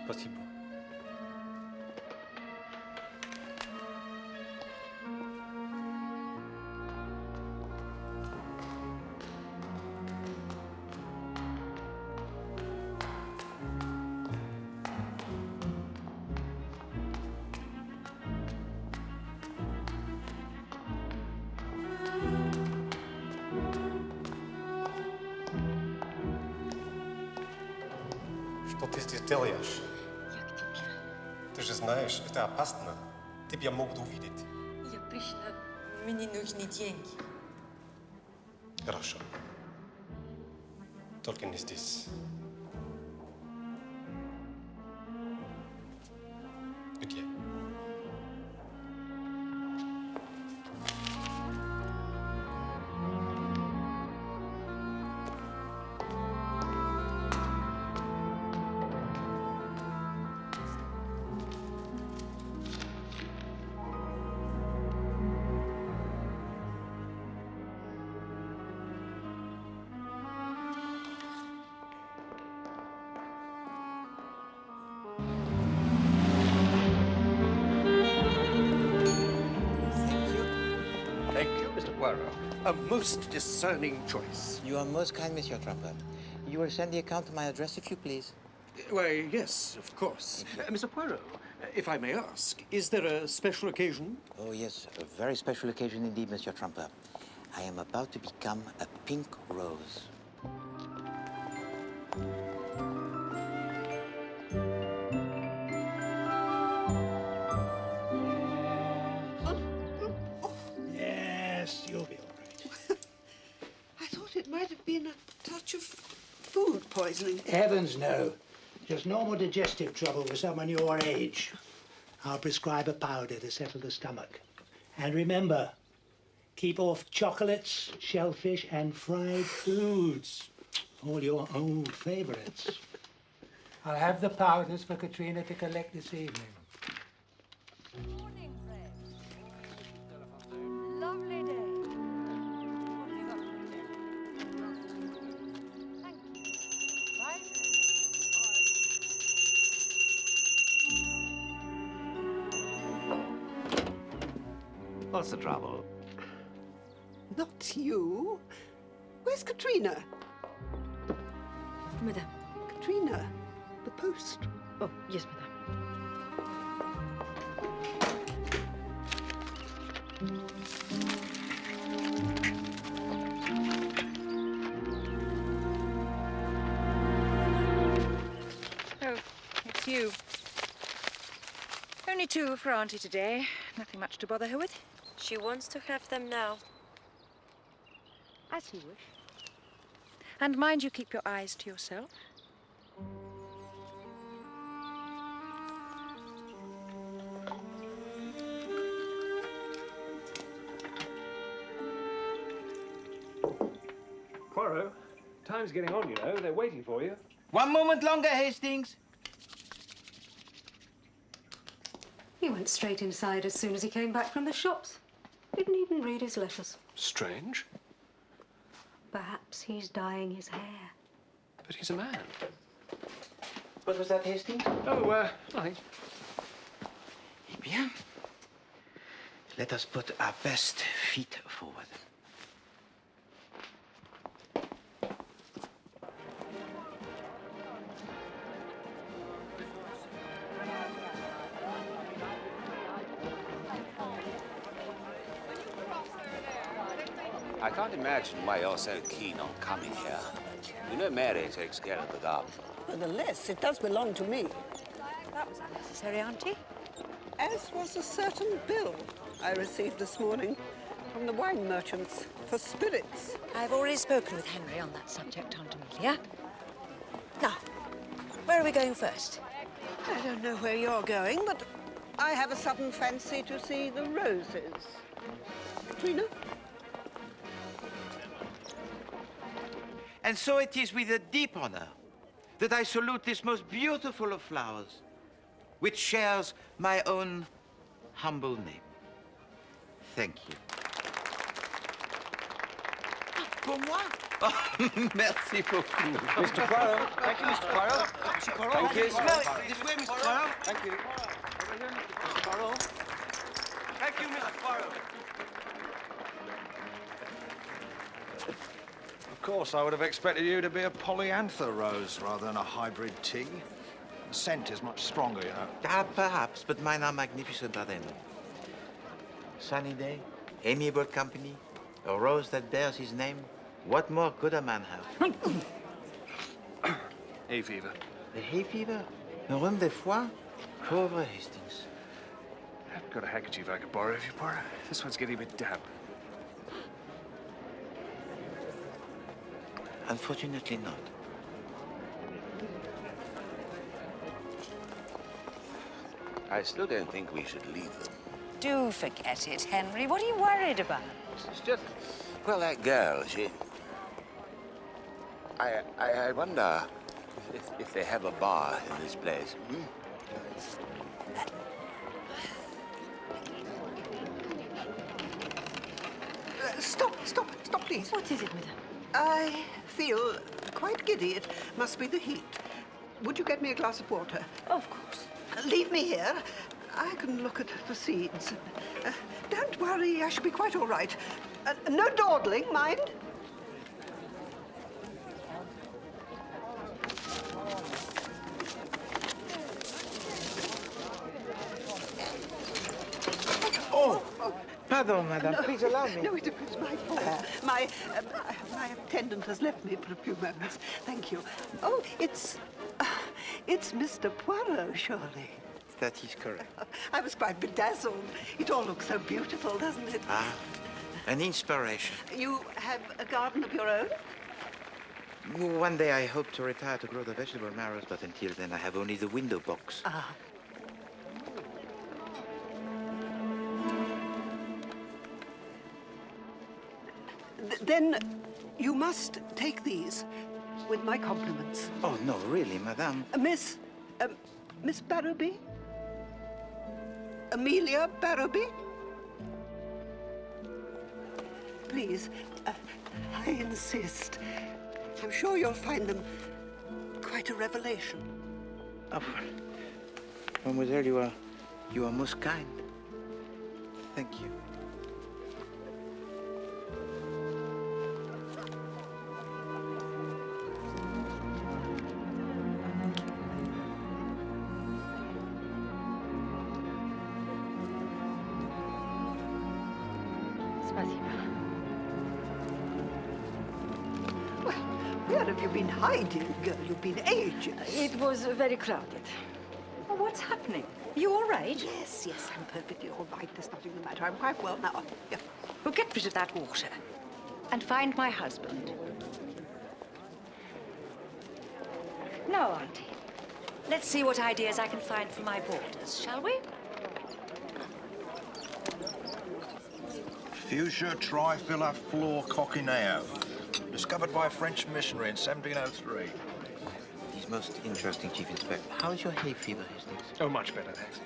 Спасибо. Что ты здесь делаешь? Я к тебе. Ты же знаешь, это опасно. Тебя могут увидеть. Я пришла. Мне нужны деньги. Хорошо. Только не здесь. Где? Thank you, Mr. Poirot. A most discerning choice. You are most kind, Monsieur Trumper. You will send the account to my address, if you please. Why, yes, of course. Mr. Poirot, if I may ask, is there a special occasion? Oh, yes, a very special occasion indeed, Monsieur Trumper. I am about to become a pink rose. Yes, you'll be all right. I thought it might have been a touch of food poisoning. Heavens, no. Just normal digestive trouble for someone your age. I'll prescribe a powder to settle the stomach. And remember, keep off chocolates, shellfish, and fried foods. All your old favorites. I'll have the powders for Katrina to collect this evening. Morning, Fred. Lovely day. What have you got for me there? Thank you. Bye. What's the trouble? Not you. Where's Katrina? Madame. Katrina, the post. Oh, yes, madame. Oh, it's you. Only two for Auntie today. Nothing much to bother her with. She wants to have them now. As you wish. And mind you keep your eyes to yourself. Poirot, time's getting on, you know. They're waiting for you. One moment longer, Hastings. He went straight inside as soon as he came back from the shops. Didn't even read his letters. Strange. Perhaps he's dyeing his hair. But he's a man. What was that, Hastings? Oh, nothing. Eh bien, let us put our best feet forward. I can't imagine why you're so keen on coming here. You know Mary takes care of the garden. Nonetheless, it does belong to me. That was unnecessary, Auntie. As was a certain bill I received this morning from the wine merchants for spirits. I've already spoken with Henry on that subject, Aunt Amelia. Now, where are we going first? I don't know where you're going, but I have a sudden fancy to see the roses. Katrina? And so it is with a deep honor that I salute this most beautiful of flowers, which shares my own humble name. Thank you. pour moi? Oh, merci beaucoup. Mr. Poirot. Thank you, Mr. Poirot. Mr. Poirot. Thank you. No, this way, Mr. Poirot. Thank you. Over here, Mr. Poirot. Thank you, Mr. Poirot. Of course, I would have expected you to be a polyanther rose rather than a hybrid tea. The scent is much stronger, you know. Ah, perhaps, but mine are magnificent, are they not? Sunny day, amiable company, a rose that bears his name. What more could a man have? Hay fever. The hay fever? The rhume de foie? Pauvre Hastings. I've got a handkerchief I could borrow if you, Poirot. This one's getting a bit damp. Unfortunately not. I still don't think we should leave them. Do forget it, Henry. What are you worried about? It's just, well, that girl, she... I wonder if they have a bar in this place. Hmm? Stop, please. What is it, madame? I feel quite giddy. It must be the heat. Would you get me a glass of water? Of course. Leave me here. I can look at the seeds. Don't worry, I shall be quite all right. No dawdling, mind? Oh, pardon, madame. Please allow me. No, it was my fault. My attendant has left me for a few moments. Thank you. Oh, it's Mr. Poirot, surely. That is correct. I was quite bedazzled. It all looks so beautiful, doesn't it? Ah, an inspiration. You have a garden of your own? One day I hope to retire to grow the vegetable marrows, but until then I have only the window box. Ah. Then you must take these with my compliments. Oh, no, really, madame. Miss Barrowby? Amelia Barrowby? Please, I insist. I'm sure you'll find them quite a revelation. Oh, mademoiselle, you are most kind. Thank you. Well, where have you been hiding, girl? You've been ages. It was very crowded. Oh, what's happening? You all right? Yes, I'm perfectly all right. There's nothing the matter. I'm quite well now. Yeah. Well, get rid of that water and find my husband. No, Auntie. Let's see what ideas I can find for my borders, shall we? Fuchsia trifila flor coquineo, discovered by a French missionary in 1703. He's most interesting, Chief Inspector. How is your hay fever, Hastings? Oh, much better, thanks.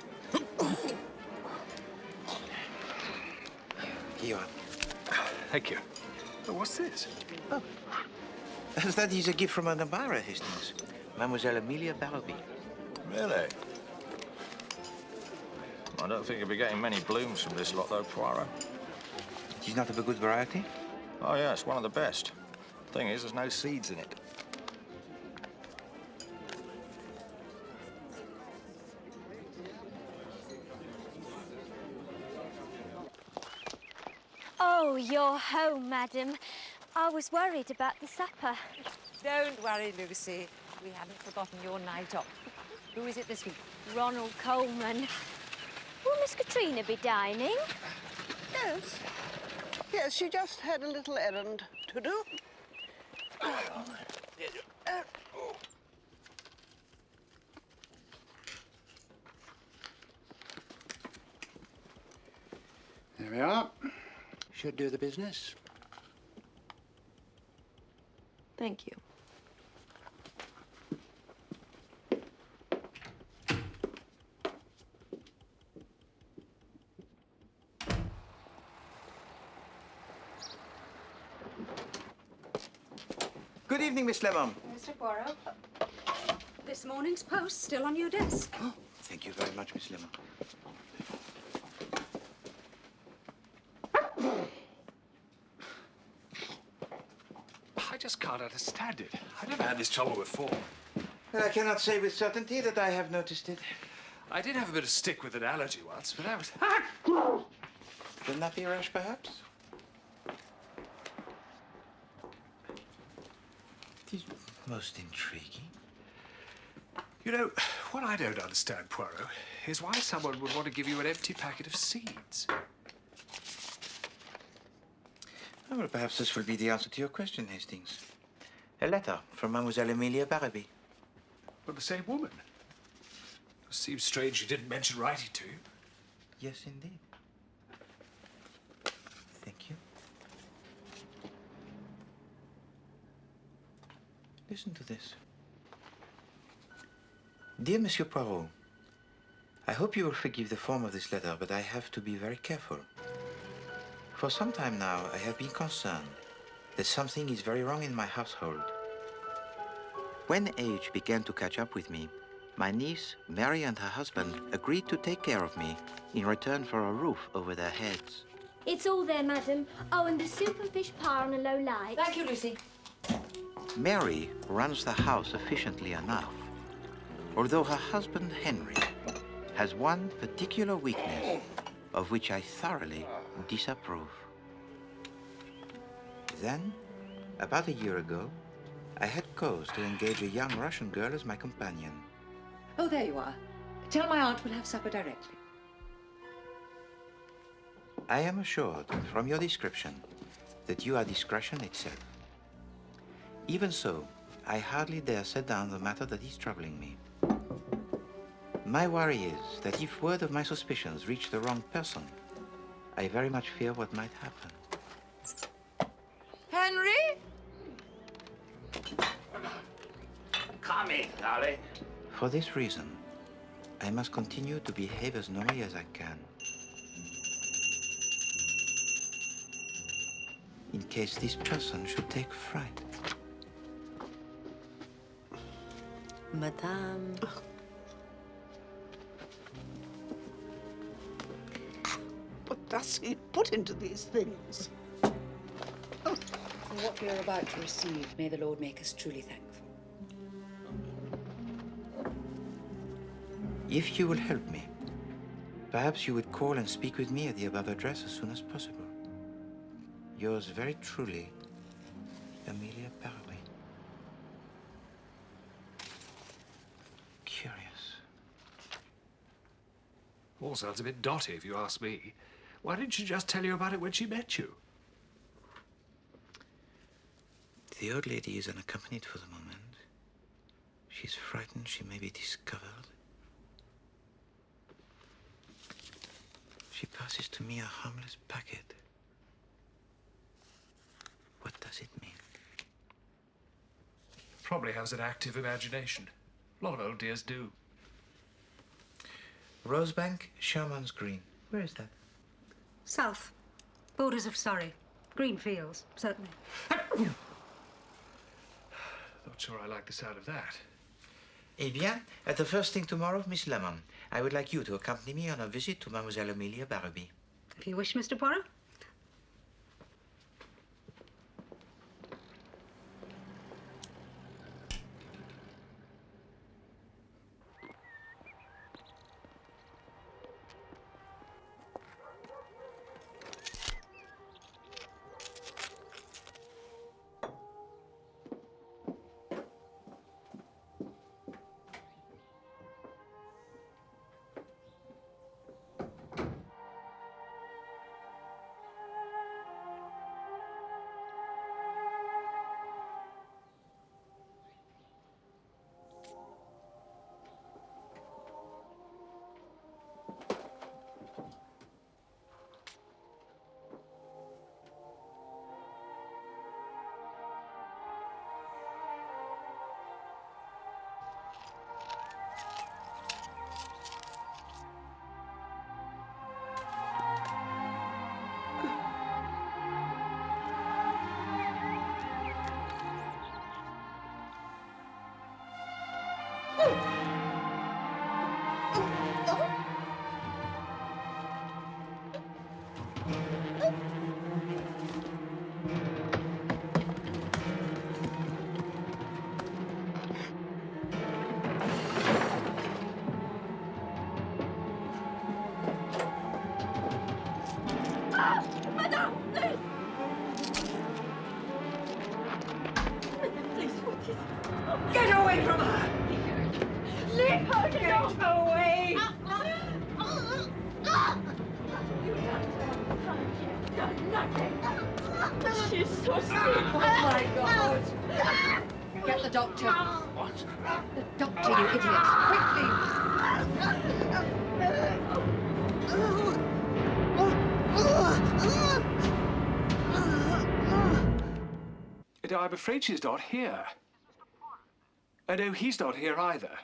Here you are. Thank you. Oh, what's this? Oh. That is a gift from an admirer, Hastings. Mademoiselle Amelia Barrowby. Really? I don't think you'll be getting many blooms from this lot, though, Poirot. She's not of a good variety? Oh, yes, one of the best. Thing is, there's no seeds in it. Oh, you're home, madam. I was worried about the supper. Don't worry, Lucy. We haven't forgotten your night off. Who is it this week? Ronald Coleman. Will Miss Katrina be dining? Yes. Yes, she just had a little errand to do. There we are. Should do the business. Thank you. Good evening, Miss Lemon. Mr. Poirot, this morning's post still on your desk. Oh, thank you very much, Miss Lemon. I just can't understand it. I never had this trouble before. Well, I cannot say with certainty that I have noticed it. I did have a bit of stick with an allergy once, but that was... The nappy rash, perhaps? It is most intriguing. You know, what I don't understand, Poirot, is why someone would want to give you an empty packet of seeds. Oh, well, perhaps this will be the answer to your question, Hastings. A letter from Mademoiselle Amelia Barrowby. Well, the same woman. It seems strange she didn't mention writing to you. Yes, indeed. Thank you. Listen to this. Dear Monsieur Poirot, I hope you will forgive the form of this letter, but I have to be very careful. For some time now, I have been concerned that something is very wrong in my household. When age began to catch up with me, my niece, Mary, and her husband agreed to take care of me in return for a roof over their heads. It's all there, madam. Oh, and the soup and fish pie on a low light. Thank you, Lucy. Mary runs the house efficiently enough, although her husband, Henry, has one particular weakness of which I thoroughly disapprove. Then, about a year ago, I had cause to engage a young Russian girl as my companion. Oh, there you are. Tell my aunt we'll have supper directly. I am assured from your description that you are discretion itself. Even so, I hardly dare set down the matter that is troubling me. My worry is that if word of my suspicions reach the wrong person, I very much fear what might happen. Henry? Come in, darling. For this reason, I must continue to behave as normally as I can. In case this person should take fright. Madame. What does he put into these things? For what we are about to receive, may the Lord make us truly thankful. If you will help me, perhaps you would call and speak with me at the above address as soon as possible. Yours very truly, Amelia Barrowby. Curious. All sounds a bit dotty, if you ask me. Why didn't she just tell you about it when she met you? The old lady is unaccompanied for the moment. She's frightened she may be discovered. She passes to me a harmless packet. What does it mean? Probably has an active imagination. A lot of old dears do. Rosebank, Sherman's Green. Where is that? South. Borders of Surrey. Green fields, certainly. Not sure I like the sound of that. Eh bien, at the first thing tomorrow, Miss Lemon, I would like you to accompany me on a visit to Mademoiselle Amelia Barrowby. If you wish, Mr. Poirot. Madame, please! Please, what is it? Get away from her! Leave her! Get away! You've done nothing! She's so sick! Oh, my God! Get the doctor! What? The doctor, you idiot! Quickly! No, I'm afraid she's not here. And no, he's not here either.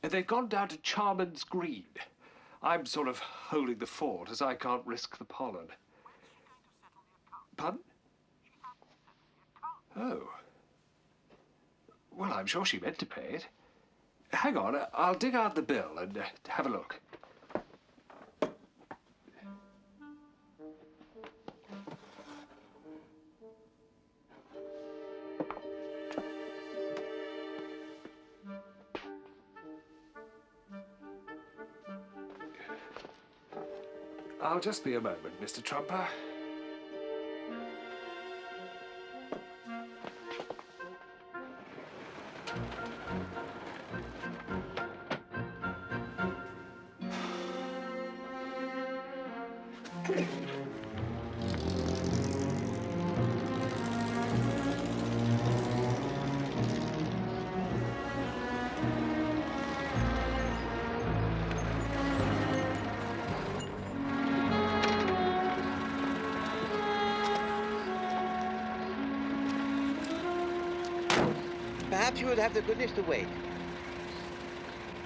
And they've gone down to Charman's Green. I'm sort of holding the fort, as I can't risk the pollen. Pardon? Oh. Well, I'm sure she meant to pay it. Hang on, I'll dig out the bill and have a look. I'll just be a moment, Mr. Trumper. Perhaps you would have the goodness to wait.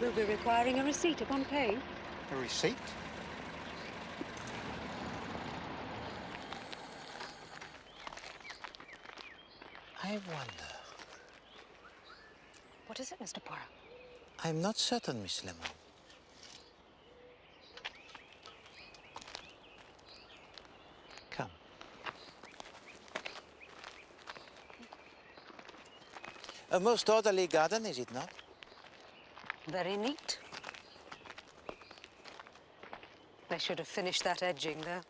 We'll be requiring a receipt upon paying. A receipt? I wonder. What is it, Mr. Poirot? I'm not certain, Miss Lemon. Come. A most orderly garden, is it not? Very neat. They should have finished that edging, though.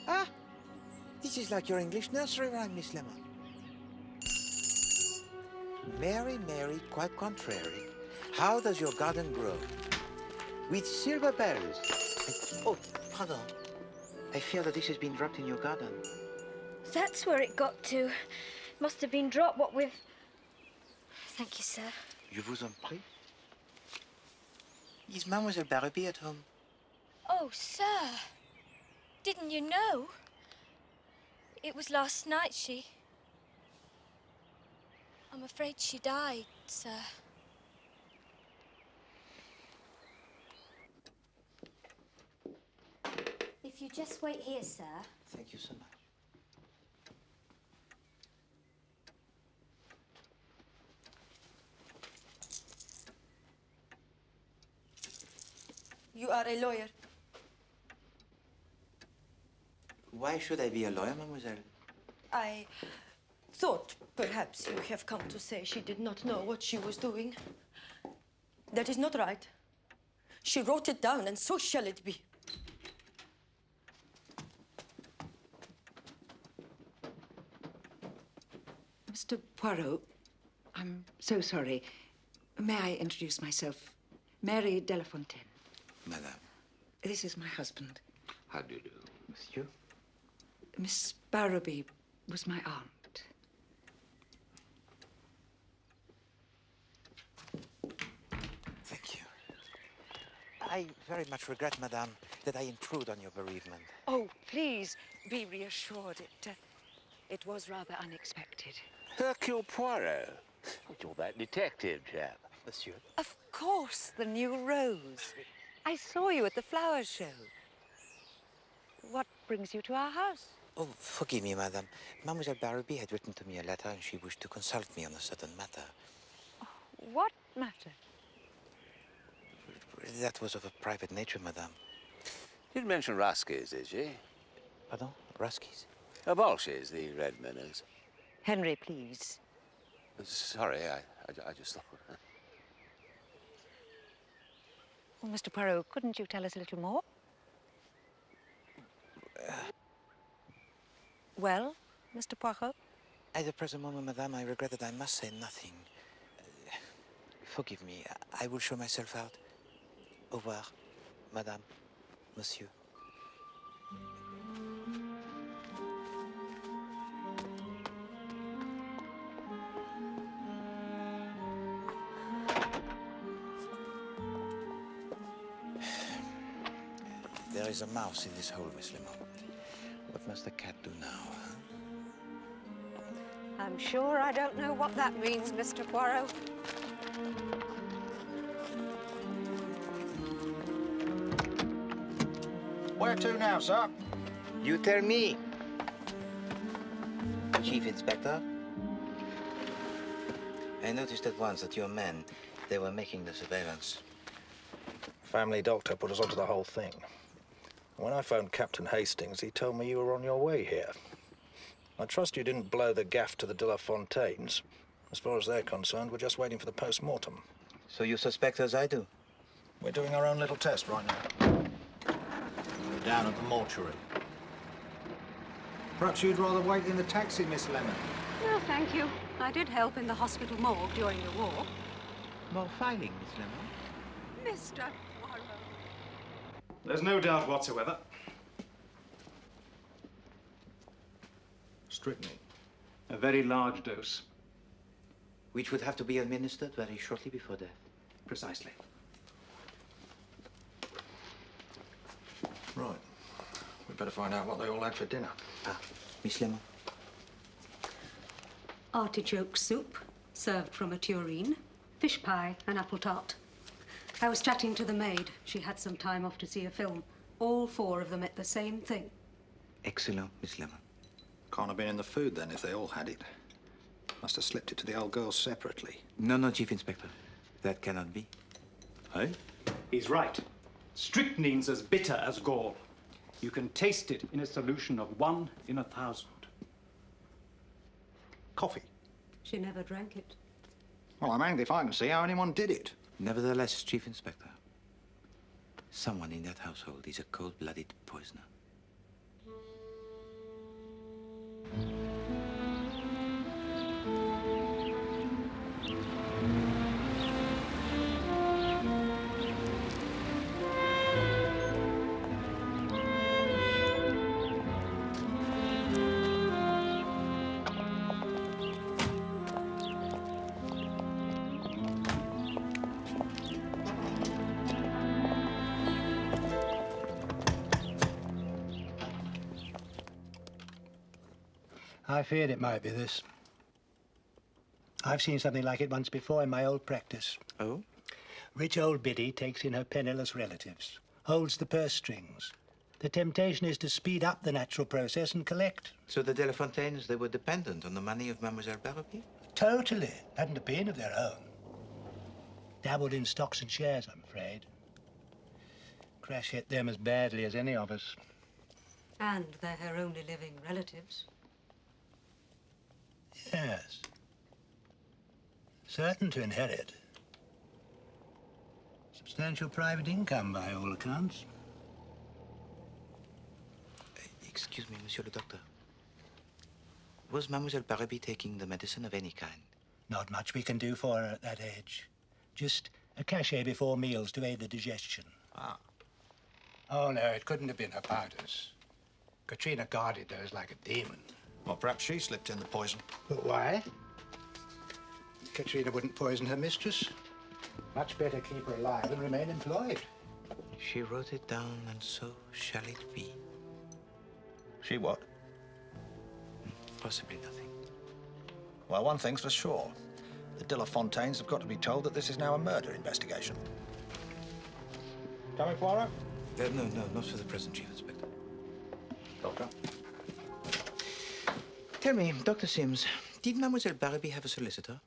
Ah! This is like your English nursery rhyme, Miss Lemon. Mary, Mary, quite contrary. How does your garden grow? With silver bells. Oh, pardon. I fear that this has been dropped in your garden. That's where it got to. Must have been dropped, what with... Thank you, sir. Je vous en prie. Is Mademoiselle Barrowby at home? Oh, sir. Didn't you know? It was last night I'm afraid she died, sir. If you just wait here, sir. Thank you so much. You are a lawyer. Why should I be a lawyer, mademoiselle? I thought perhaps you have come to say she did not know what she was doing. That is not right. She wrote it down, and so shall it be. Mr. Poirot, I'm so sorry. May I introduce myself? Mary Delafontaine. Madame. This is my husband. How do you do, monsieur? Miss Barrowby was my aunt. Thank you. I very much regret, madame, that I intrude on your bereavement. Oh, please be reassured. It was rather unexpected. Hercule Poirot. You're that detective chap. Monsieur? Of course, the new rose. I saw you at the flower show. What brings you to our house? Oh, forgive me, madam. Mademoiselle Barrowby had written to me a letter and she wished to consult me on a certain matter. What matter? That was of a private nature, madame. Didn't mention Ruskies, did she? Pardon? Ruskies? Bolshies, the red minnows. Henry, please. Sorry, I just thought... Well, Mr. Poirot, couldn't you tell us a little more? Well, Mr. Poirot? At the present moment, madame, I regret that I must say nothing. Forgive me. I will show myself out. Au revoir, madame, monsieur. There is a mouse in this hole, Miss Lemon. What must the cat do now, huh? I'm sure I don't know what that means, Mr. Poirot. Where to now, sir? You tell me. Chief Inspector? I noticed at once that your men, they were making the surveillance. Family doctor put us onto the whole thing. When I phoned Captain Hastings, he told me you were on your way here. I trust you didn't blow the gaff to the De La Fontaines. As far as they're concerned, we're just waiting for the post-mortem. So you suspect as I do? We're doing our own little test right now. We're down at the mortuary. Perhaps you'd rather wait in the taxi, Miss Lemon. No, thank you. I did help in the hospital morgue during the war. More filing, Miss Lemon. Mr. Poirot. There's no doubt whatsoever. Strychnine. A very large dose. Which would have to be administered very shortly before death. Precisely. Right. We'd better find out what they all had for dinner. Ah, Miss Lemon. Artichoke soup, served from a tureen, fish pie and apple tart. I was chatting to the maid. She had some time off to see a film. All four of them ate the same thing. Excellent, Miss Lemon. Can't have been in the food then if they all had it. Must have slipped it to the old girl separately. No, Chief Inspector. That cannot be. Hey? He's right. Strychnine's as bitter as gall. You can taste it in a solution of 1 in 1,000. Coffee. She never drank it. Well, I'm hanged if I can see how anyone did it. Nevertheless, Chief Inspector, someone in that household is a cold-blooded poisoner. I feared it might be this. I've seen something like it once before in my old practice. Oh? Rich old biddy takes in her penniless relatives, holds the purse strings. The temptation is to speed up the natural process and collect. So the De La Fontaines, they were dependent on the money of Mademoiselle Barrowby? Totally. Hadn't a bean of their own. Dabbled in stocks and shares, I'm afraid. Crash hit them as badly as any of us. And they're her only living relatives. Yes. Certain to inherit. Substantial private income, by all accounts. Excuse me, Monsieur le Docteur. Was Mademoiselle Barrowby taking the medicine of any kind? Not much we can do for her at that age. Just a cachet before meals to aid the digestion. Ah. Oh, no, it couldn't have been her powders. Katrina guarded those like a demon. Well, perhaps she slipped in the poison. But why? Katrina wouldn't poison her mistress. Much better keep her alive and remain employed. She wrote it down, and so shall it be. She what? Possibly nothing. Well, one thing's for sure. The De La Fontaines have got to be told that this is now a murder investigation. Coming, Poirot? No, not for the present, Chief Inspector. Doctor. Tell me, Dr. Sims, did Mademoiselle Barrowby have a solicitor?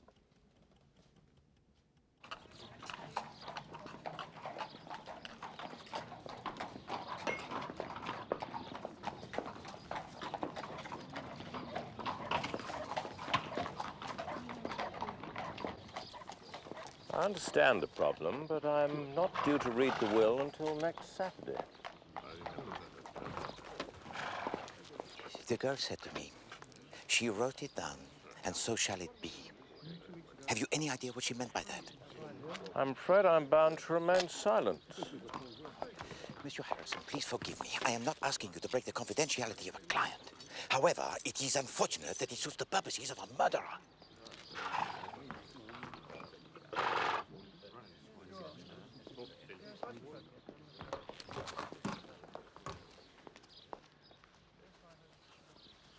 I understand the problem, but I'm not due to read the will until next Saturday. The girl said to me, she wrote it down, and so shall it be. Have you any idea what she meant by that? I'm afraid I'm bound to remain silent. Monsieur Harrison, please forgive me. I am not asking you to break the confidentiality of a client. However, it is unfortunate that it suits the purposes of a murderer.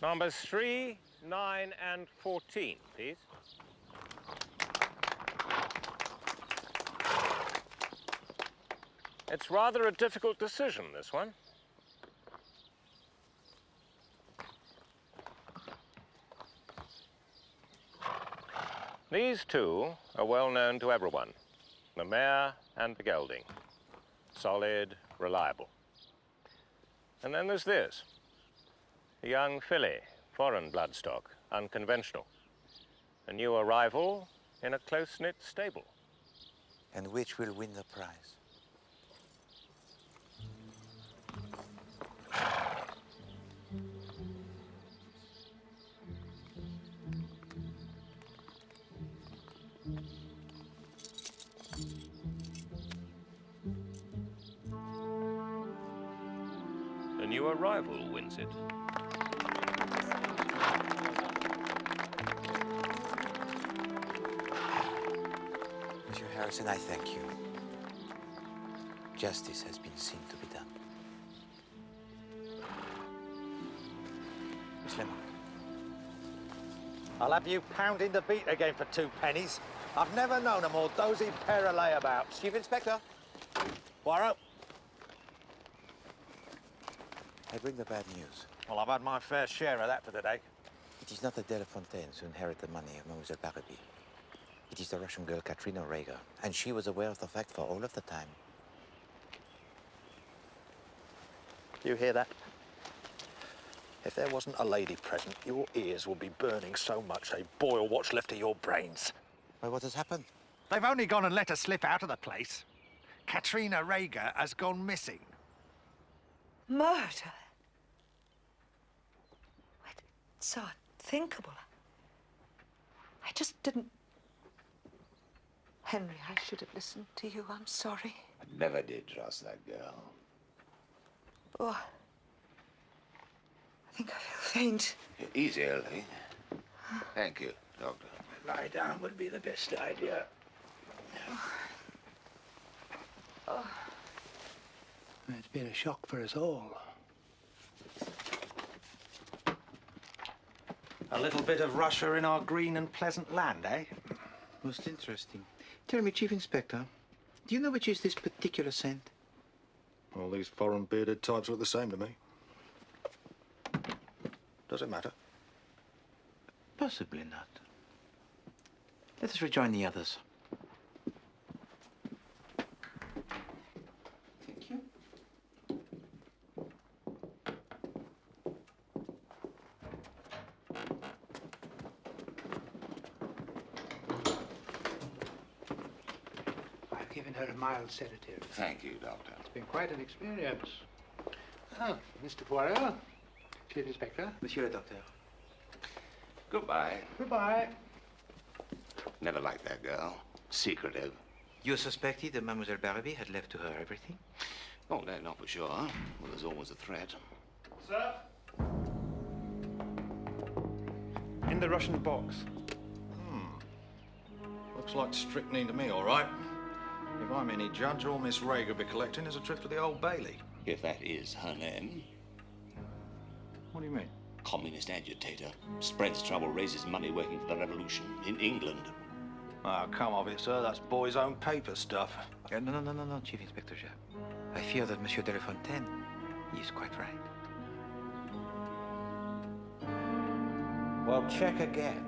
Numbers 3, 9, and 14, please. It's rather a difficult decision, this one. These two are well known to everyone, the mayor and the gelding. Solid, reliable. And then there's this. A young filly, foreign bloodstock, unconventional. A new arrival in a close-knit stable. And which will win the prize? A new arrival wins it. Monsieur Harrison, I thank you. Justice has been seen to be done. Miss Lemon. I'll have you pounding the beat again for 2 pennies. I've never known a more dozy pair of layabouts. Chief Inspector. Poirot. I bring the bad news. Well, I've had my fair share of that for today. It is not the de la Fontaines who inherit the money of Mademoiselle Barrowby. It is the Russian girl Katrina Rager, and she was aware of the fact for all of the time. You hear that? If there wasn't a lady present, your ears would be burning so much they'd boil what's left of your brains. Why, what has happened? They've only gone and let her slip out of the place. Katrina Rager has gone missing. Murder? It's so unthinkable. I just didn't... Henry, I should have listened to you. I'm sorry. I never did trust that girl. Oh, I think I feel faint. Easy, Ellie. Thank you, Doctor. Lie down would be the best idea. Oh. It's been a shock for us all. A little bit of Russia in our green and pleasant land, eh? Most interesting. Tell me, Chief Inspector, do you know which is this particular scent? All these foreign bearded types look the same to me. Does it matter? Possibly not. Let us rejoin the others. Thank you. I've given her a mild sedative. Thank you, Doctor. It's been quite an experience. Ah, Mr. Poirot, Chief Inspector. Monsieur le Docteur. Goodbye. Goodbye. Never liked that girl. Secretive. You suspected that Mademoiselle Barrowby had left to her everything? Oh, no, not for sure. Well, there's always a threat. Sir? In the Russian box. Looks like strychnine to me, all right. If I'm any judge, all Miss Rager will be collecting is a trip to the Old Bailey. If that is her name. What do you mean? Communist agitator. Spreads trouble, raises money working for the revolution in England. Oh, come off it, sir. That's boy's own paper stuff. No, Chief Inspector Jacques. I fear that Monsieur de la Fontaine is quite right. Well, check again.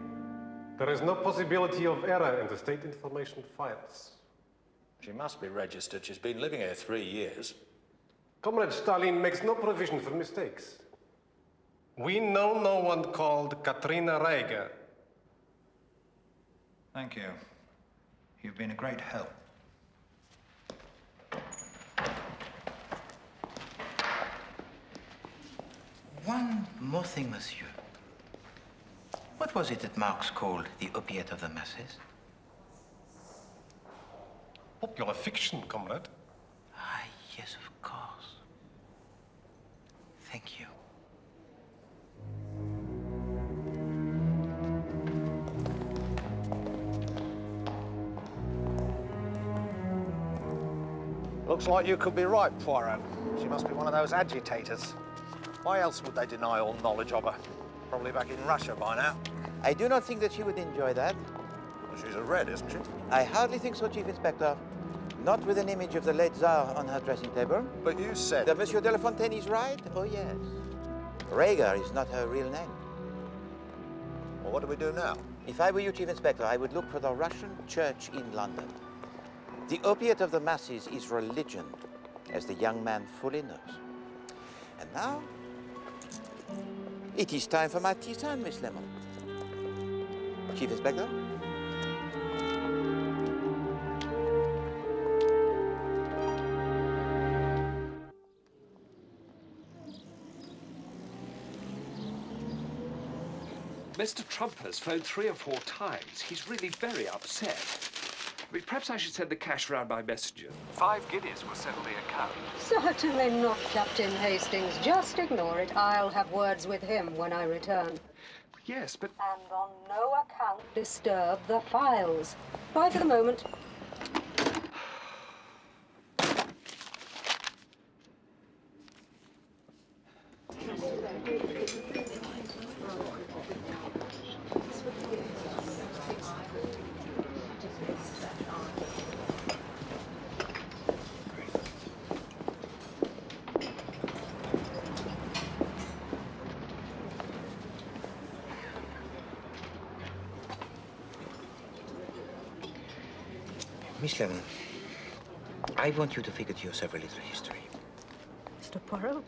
There is no possibility of error in the state information files. She must be registered. She's been living here 3 years. Comrade Stalin makes no provision for mistakes. We know no one called Katrina Reiger. Thank you. You've been a great help. One more thing, monsieur. What was it that Marx called the opiate of the masses? Popular fiction, comrade. Ah, yes, of course. Thank you. Looks like you could be right, Poirot. She must be one of those agitators. Why else would they deny all knowledge of her? Probably back in Russia by now. I do not think that she would enjoy that. Well, she's a red, isn't she? I hardly think so, Chief Inspector. Not with an image of the late Tsar on her dressing table. But you said... That Monsieur de La Fontaine is right? Oh, yes. Reiger is not her real name. Well, what do we do now? If I were you, Chief Inspector, I would look for the Russian church in London. The opiate of the masses is religion, as the young man fully knows. And now, it is time for my tisane, Miss Lemon. Chief Inspector? Mr. Trump has phoned 3 or 4 times. He's really very upset. I mean, perhaps I should send the cash round by messenger. 5 guineas will settle the account. Certainly not, Captain Hastings. Just ignore it. I'll have words with him when I return. Yes, but... And on no account disturb the files. Bye for the moment. Miss Lemon, I want you to figure to yourself a little history. Mr. Poirot?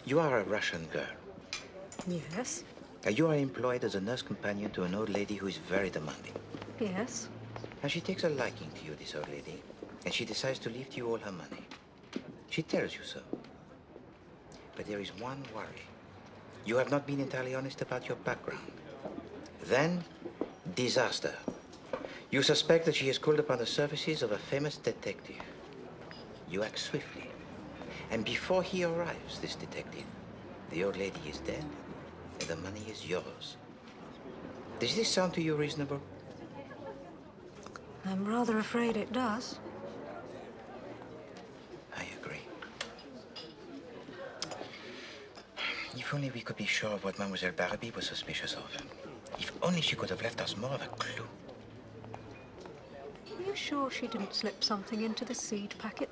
You are a Russian girl. Yes. You are employed as a nurse companion to an old lady who is very demanding. Yes. And she takes a liking to you, this old lady, and she decides to leave you all her money. She tells you so. But there is one worry. You have not been entirely honest about your background. Then, disaster. You suspect that she has called upon the services of a famous detective. You act swiftly. And before he arrives, this detective, the old lady is dead, and the money is yours. Does this sound to you reasonable? I'm rather afraid it does. I agree. If only we could be sure of what Mademoiselle Barraby was suspicious of. If only she could have left us more of a clue. Are you sure she didn't slip something into the seed packet?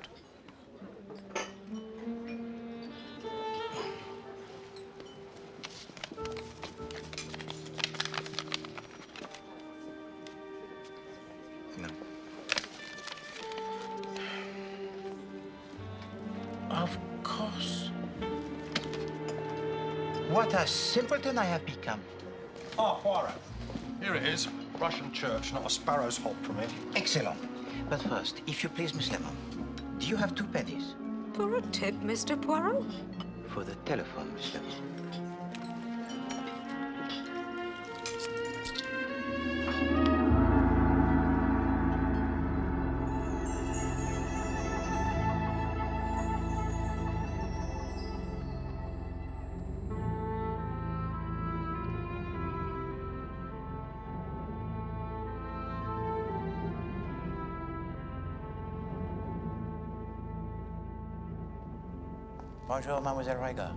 No. Of course. What a simpleton I have become. Ah, Poirot. Here it is. Russian church, not a sparrow's hop from it. Excellent. But first, if you please, Miss Lemon, do you have 2 pennies? For a tip, Mr. Poirot? For the telephone, Miss Lemon. Bonjour, Mademoiselle Reiger.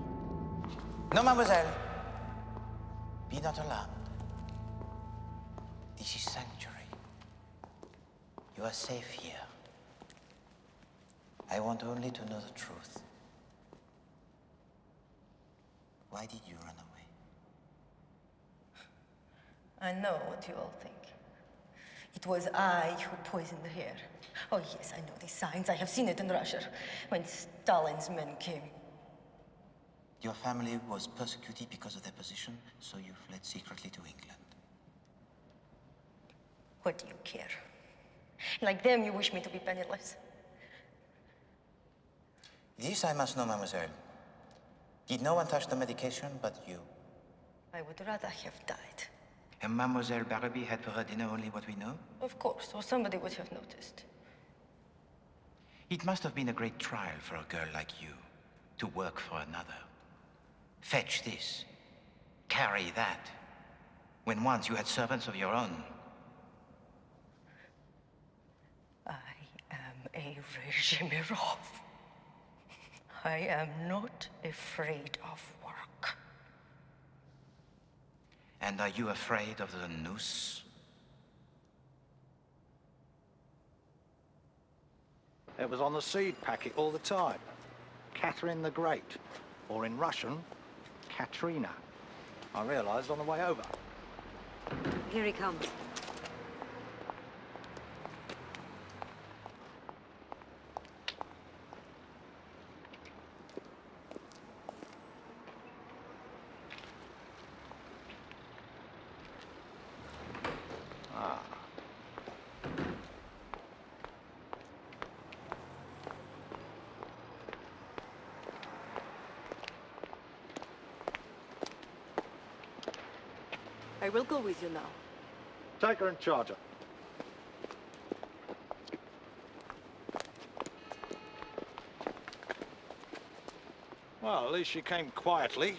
No, Mademoiselle. Be not alarmed. This is sanctuary. You are safe here. I want only to know the truth. Why did you run away? I know what you all think. It was I who poisoned her. Oh, yes, I know these signs. I have seen it in Russia when Stalin's men came. Your family was persecuted because of their position, so you fled secretly to England. What do you care? Like them, you wish me to be penniless. This I must know, mademoiselle. Did no one touch the medication but you? I would rather have died. And Mademoiselle Barrowby had for her dinner only what we know? Of course, or somebody would have noticed. It must have been a great trial for a girl like you to work for another. Fetch this, carry that, when once you had servants of your own. I am a Regimirov. I am not afraid of work. And are you afraid of the noose? It was on the seed packet all the time. Catherine the Great, or in Russian, Katrina. I realized on the way over. Here he comes. I will go with you now. Take her and charge her. Well, at least she came quietly.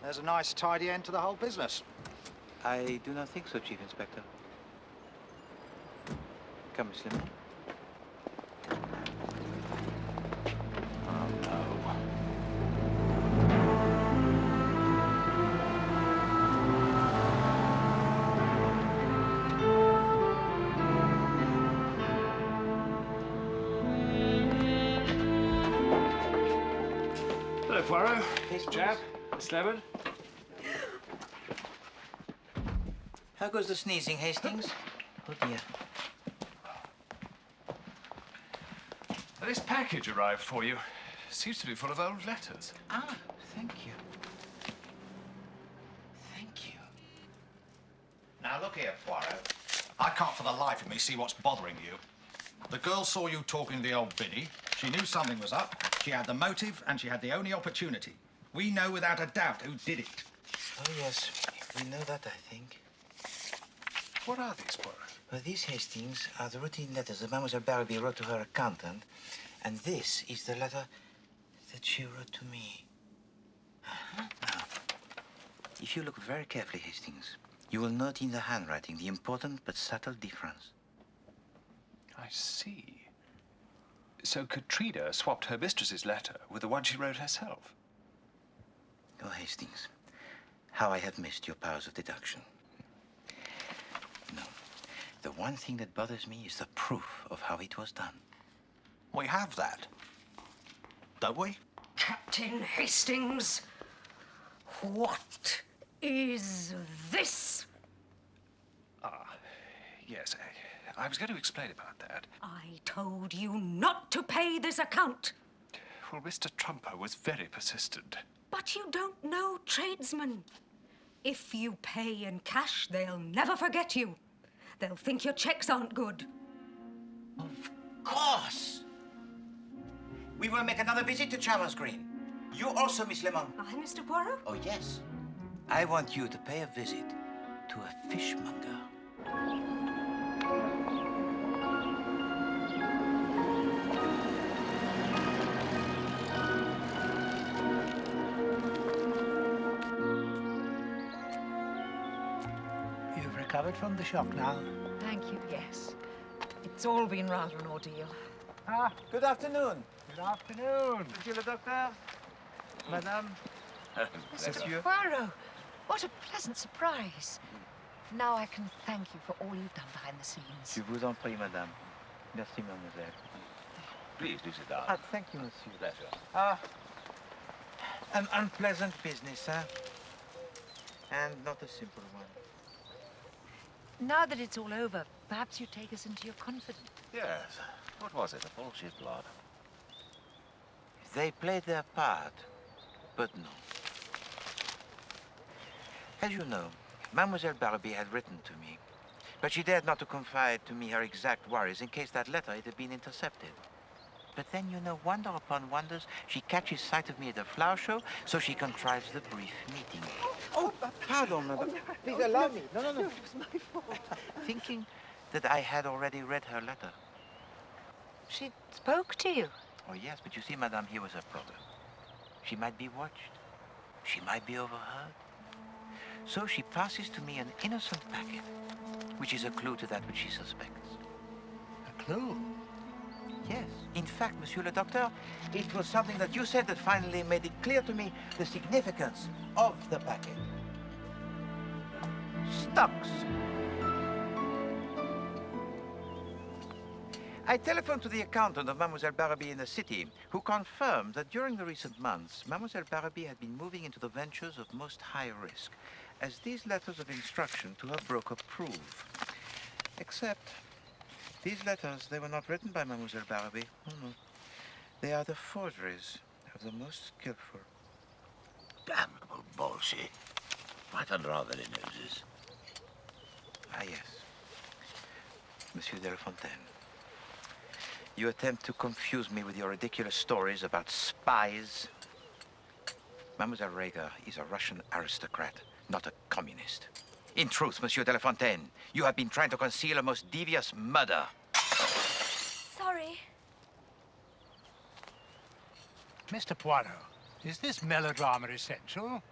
There's a nice, tidy end to the whole business. I do not think so, Chief Inspector. Come, Miss Lemon. Hello, Poirot. Chap, Miss Lemon. How goes the sneezing, Hastings? Oh, dear. This package arrived for you. Seems to be full of old letters. Ah, thank you. Thank you. Now, look here, Poirot. I can't for the life of me see what's bothering you. The girl saw you talking to the old biddy. She knew something was up. She had the motive, and she had the only opportunity. We know without a doubt who did it. Oh, yes. We know that, I think. What are these, Poirot? Well, these, Hastings, are the routine letters that Mademoiselle Barrowby wrote to her accountant. And this is the letter that she wrote to me. Now, if you look very carefully, Hastings, you will note in the handwriting the important but subtle difference. I see. So Katrina swapped her mistress's letter with the one she wrote herself. Oh, Hastings, how I have missed your powers of deduction. No, the one thing that bothers me is the proof of how it was done. We have that, don't we? Captain Hastings, what is this? Yes, I was going to explain about that. I told you not to pay this account. Well, Mr. Trumper was very persistent. But you don't know tradesmen. If you pay in cash, they'll never forget you. They'll think your checks aren't good. Of course! We will make another visit to Chalmers Green. You also, Miss Lemon. I, Mr. Poirot? Oh, yes. I want you to pay a visit to a fishmonger. You've recovered from the shock now. Thank you, yes. It's all been rather an ordeal. Ah, good afternoon. Good afternoon. Monsieur le docteur. Madame. Mr. Poirot, what a pleasant surprise. Now I can thank you for all you've done behind the scenes. Je vous en prie, madame. Merci, mademoiselle. Please do sit down. Ah, thank you, monsieur. Pleasure. An unpleasant business, huh? And not a simple one. Now that it's all over, perhaps you take us into your confidence. Yes. What was it, a bullshit plot? They played their part, but no. As you know, Mademoiselle Barby had written to me, but she dared not to confide to me her exact worries in case that letter had been intercepted. But then, you know, wonder upon wonders, she catches sight of me at a flower show, so she contrives the brief meeting. Oh, pardon, madame. Please allow me. No. It was my fault. Thinking that I had already read her letter. She spoke to you? Oh, yes, but you see, madame, here was her problem. She might be watched. She might be overheard. So she passes to me an innocent packet, which is a clue to that which she suspects. A clue? Yes. In fact, monsieur le docteur, it was something that you said that finally made it clear to me the significance of the packet. Stocks. I telephoned to the accountant of Mademoiselle Barby in the city, who confirmed that during the recent months, Mademoiselle Barby had been moving into the ventures of most high risk, as these letters of instruction to her broker prove. Except, these letters, they were not written by Mademoiselle Barby. Oh, no. They are the forgeries of the most skillful. Damnable bullshit. Right under our very noses. Ah, yes. Monsieur de la Fontaine. You attempt to confuse me with your ridiculous stories about spies. Mademoiselle Rager is a Russian aristocrat, not a communist. In truth, Monsieur de la Fontaine, you have been trying to conceal a most devious murder. Sorry. Mr. Poirot, is this melodrama essential?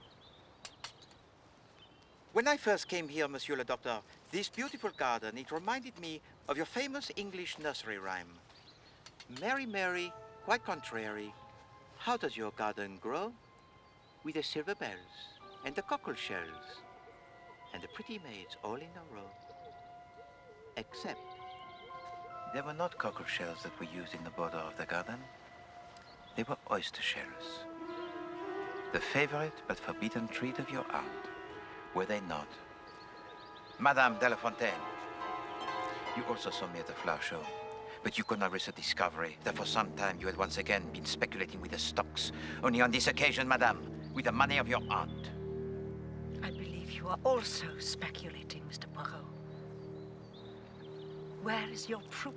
When I first came here, Monsieur le Docteur, this beautiful garden, it reminded me of your famous English nursery rhyme. Mary, Mary, quite contrary, how does your garden grow? With the silver bells and the cockle shells and the pretty maids all in a row. Except, they were not cockle shells that were used in the border of the garden. They were oyster shells. The favorite but forbidden treat of your aunt, were they not? Madame de la Fontaine, you also saw me at the flower show, but you could not risk a discovery that for some time you had once again been speculating with the stocks. Only on this occasion, madame, with the money of your aunt. I believe you are also speculating, Mr. Poirot. Where is your proof?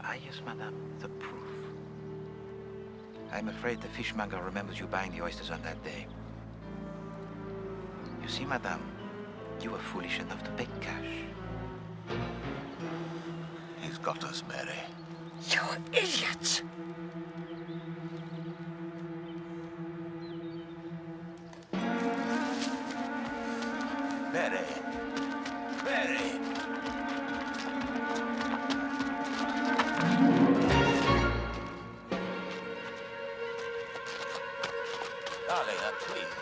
Ah, yes, madame, the proof. I'm afraid the fishmonger remembers you buying the oysters on that day. You see, madame, you were foolish enough to pay cash. He's got us, Mary. You idiot! Mary! Mary! Darling, please.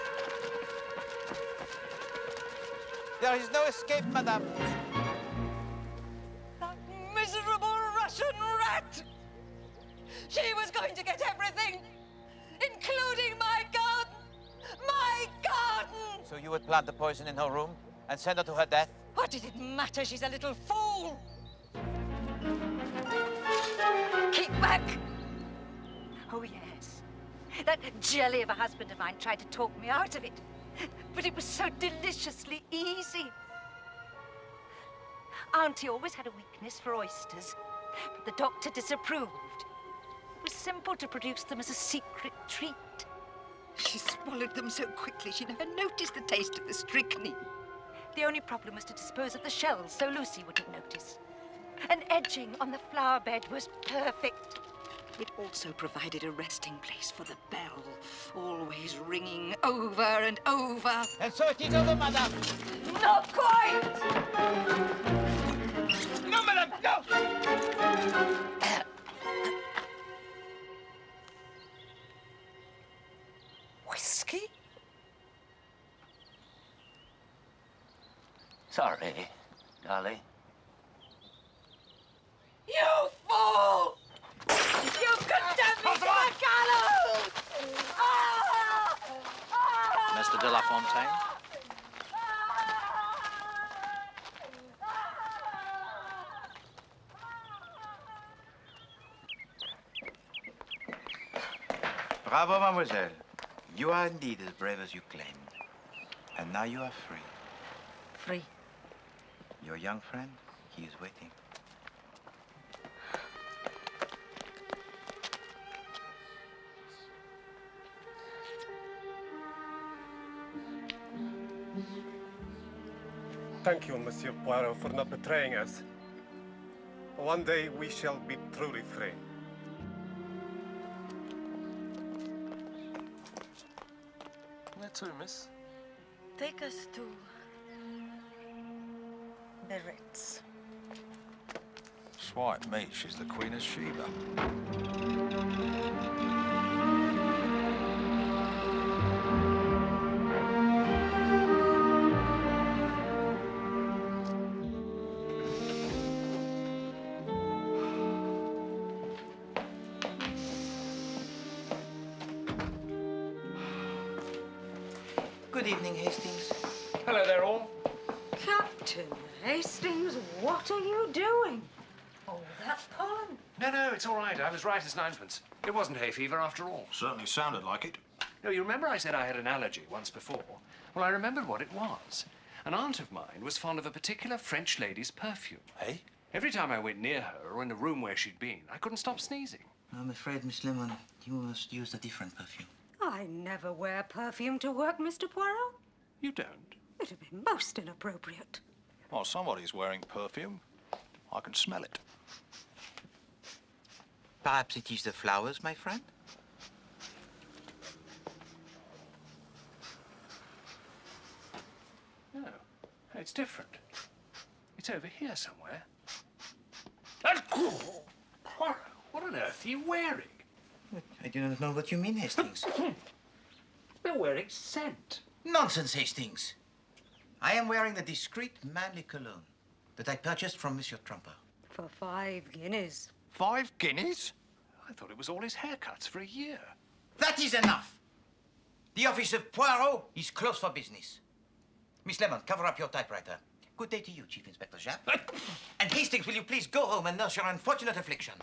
There is no escape, madame. That miserable Russian rat! She was going to get everything, including my garden! My garden! So you would plant the poison in her room and send her to her death? What did it matter? She's a little fool! Keep back! Oh, yes. That jelly of a husband of mine tried to talk me out of it. But it was so deliciously easy. Auntie always had a weakness for oysters, but the doctor disapproved. It was simple to produce them as a secret treat. She swallowed them so quickly she never noticed the taste of the strychnine. The only problem was to dispose of the shells so Lucy wouldn't notice. An edging on the flower bed was perfect. It also provided a resting place for the bell, always ringing over and over. And so it is over, madame. Not quite! No, madame, no! Whiskey? Sorry, darling. You fool! You condemned me to a gallows! Mr. de la Fontaine? Bravo, mademoiselle. You are indeed as brave as you claim. And now you are free. Free. Your young friend, he is waiting. Thank you, Monsieur Poirot, for not betraying us. One day we shall be truly free. Where to, miss? Take us to the Ritz. Swipe me, she's the Queen of Sheba. Good evening, Hastings. Hello there, all. Captain Hastings, what are you doing? Oh, that pollen. No, it's all right. I was right as ninepence. It wasn't hay fever after all. Certainly sounded like it. No, you remember I said I had an allergy once before? Well, I remembered what it was. An aunt of mine was fond of a particular French lady's perfume. Hey? Every time I went near her or in the room where she'd been, I couldn't stop sneezing. I'm afraid, Miss Lemon, you must use a different perfume. I never wear perfume to work, Mr. Poirot. You don't? It'd be most inappropriate. Well, somebody's wearing perfume. I can smell it. Perhaps it is the flowers, my friend? No, it's different. It's over here somewhere. Poirot, what on earth are you wearing? I do not know what you mean, Hastings. You're wearing scent. Nonsense, Hastings. I am wearing the discreet, manly cologne that I purchased from Monsieur Trumper. For 5 guineas. 5 guineas? I thought it was all his haircuts for a year. That is enough. The office of Poirot is closed for business. Miss Lemon, cover up your typewriter. Good day to you, Chief Inspector Japp. And Hastings, will you please go home and nurse your unfortunate affliction?